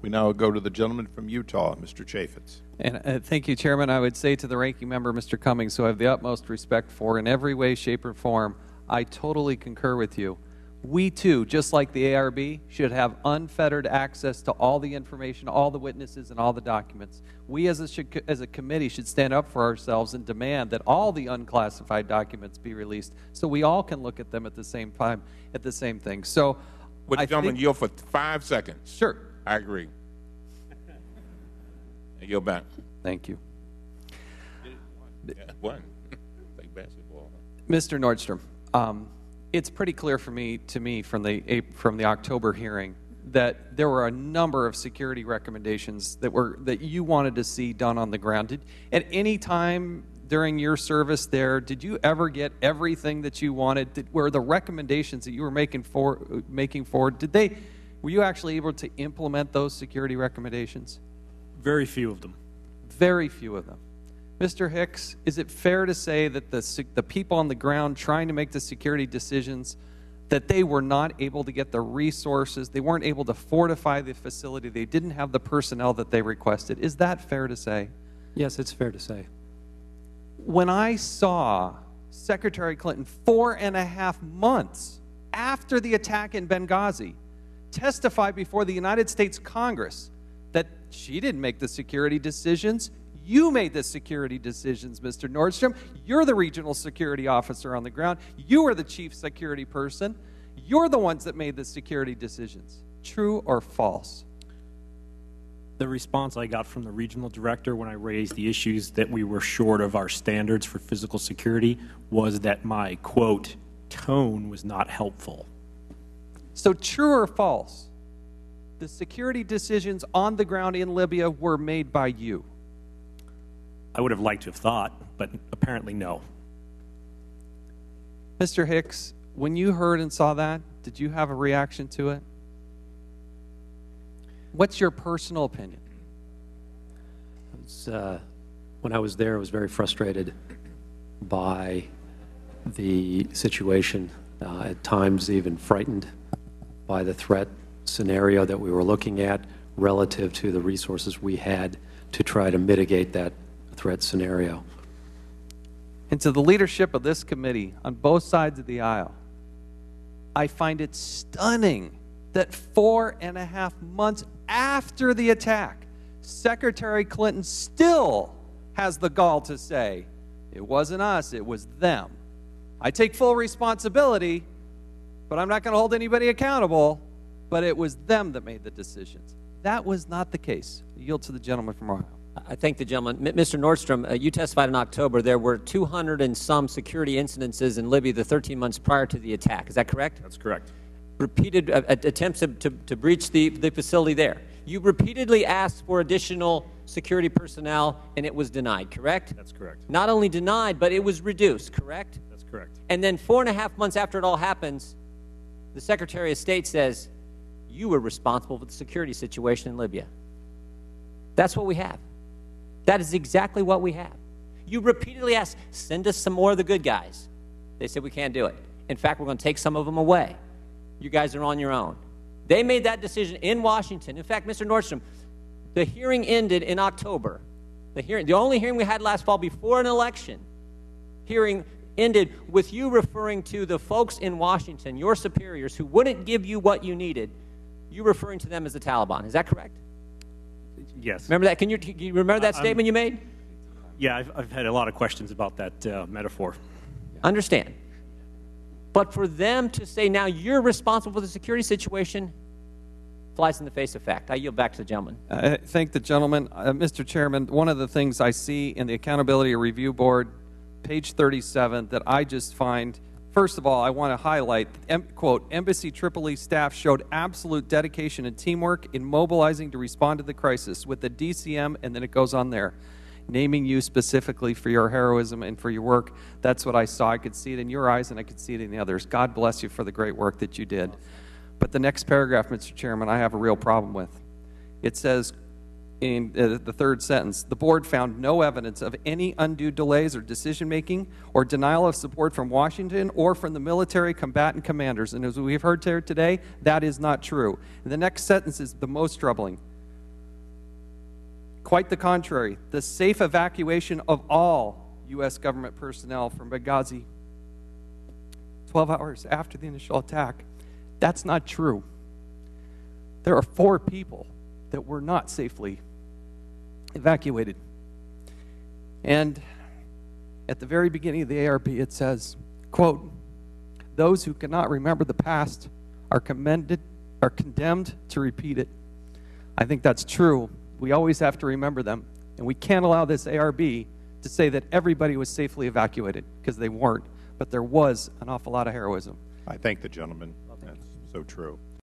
We now go to the gentleman from Utah, Mr. Chaffetz. And thank you, Chairman. I would say to the ranking member, Mr. Cummings, who I have the utmost respect for in every way, shape, or form, I totally concur with you. We, too, just like the ARB, should have unfettered access to all the information, all the witnesses, and all the documents. We as a committee should stand up for ourselves and demand that all the unclassified documents be released so we all can look at them at the same time, at the same thing. So, Would the gentleman yield for 5 seconds? Sure. I agree. And yield back. Thank you. Yeah, one. Like basketball. Mr. Nordstrom, it's pretty clear to me from the October hearing that there were a number of security recommendations that you wanted to see done on the ground. At any time during your service there, did you ever get everything that you wanted? Were the recommendations that you were making forward, were you actually able to implement those security recommendations? Very few of them. Very few of them. Mr. Hicks, is it fair to say that the people on the ground trying to make the security decisions, that they were not able to get the resources, they weren't able to fortify the facility, they didn't have the personnel that they requested? Is that fair to say? Yes, it's fair to say. When I saw Secretary Clinton 4.5 months after the attack in Benghazi testify before the United States Congress that she didn't make the security decisions, you made the security decisions, Mr. Nordstrom. You're the regional security officer on the ground. You are the chief security person. You're the ones that made the security decisions. True or false? The response I got from the regional director when I raised the issues that we were short of our standards for physical security was that my, quote, tone was not helpful. So true or false? The security decisions on the ground in Libya were made by you. I would have liked to have thought, but apparently no. Mr. Hicks, when you heard and saw that, did you have a reaction to it? What's your personal opinion? When I was there, I was very frustrated by the situation, at times even frightened by the threat scenario that we were looking at relative to the resources we had to try to mitigate that threat scenario. And to the leadership of this committee on both sides of the aisle, I find it stunning that 4.5 months after the attack, Secretary Clinton still has the gall to say, it wasn't us, it was them. I take full responsibility, but I'm not going to hold anybody accountable, but it was them that made the decisions. That was not the case. I yield to the gentleman from Ohio. I thank the gentleman. Mr. Nordstrom, you testified in October there were 200 and some security incidences in Libya the 13 months prior to the attack. Is that correct? That's correct. Repeated attempts to breach the facility there. You repeatedly asked for additional security personnel, and it was denied, correct? That's correct. Not only denied, but it was reduced, correct? That's correct. And then 4.5 months after it all happens, the Secretary of State says, you were responsible for the security situation in Libya. That's what we have. That is exactly what we have. You repeatedly asked, send us some more of the good guys. They said, we can't do it. In fact, we're going to take some of them away. You guys are on your own. They made that decision in Washington. In fact, Mr. Nordstrom, the hearing ended in October. The only hearing we had last fall before an election hearing ended with you referring to the folks in Washington, your superiors, who wouldn't give you what you needed, you referring to them as the Taliban. Is that correct? Yes. Remember that? Can you remember that statement you made? Yeah, I've had a lot of questions about that metaphor. Understand. But for them to say now you're responsible for the security situation flies in the face of fact. I yield back to the gentleman. I thank the gentleman. Mr. Chairman, one of the things I see in the Accountability Review Board, page 37, that I just find, first of all, I want to highlight, quote, Embassy Tripoli staff showed absolute dedication and teamwork in mobilizing to respond to the crisis with the DCM, and then it goes on there, naming you specifically for your heroism and for your work. That's what I saw. I could see it in your eyes, and I could see it in the others. God bless you for the great work that you did. But the next paragraph, Mr. Chairman, I have a real problem with. It says in the third sentence, the board found no evidence of any undue delays or decision-making or denial of support from Washington or from the military combatant commanders. And as we've heard here today, that is not true. And the next sentence is the most troubling. Quite the contrary. The safe evacuation of all U.S. government personnel from Benghazi 12 hours after the initial attack, that's not true. There are 4 people that were not safely evacuated. And at the very beginning of the ARP, it says, quote, "Those who cannot remember the past are condemned to repeat it." I think that's true. We always have to remember them. And we can't allow this ARB to say that everybody was safely evacuated, because they weren't. But there was an awful lot of heroism. I thank the gentleman. That's so true.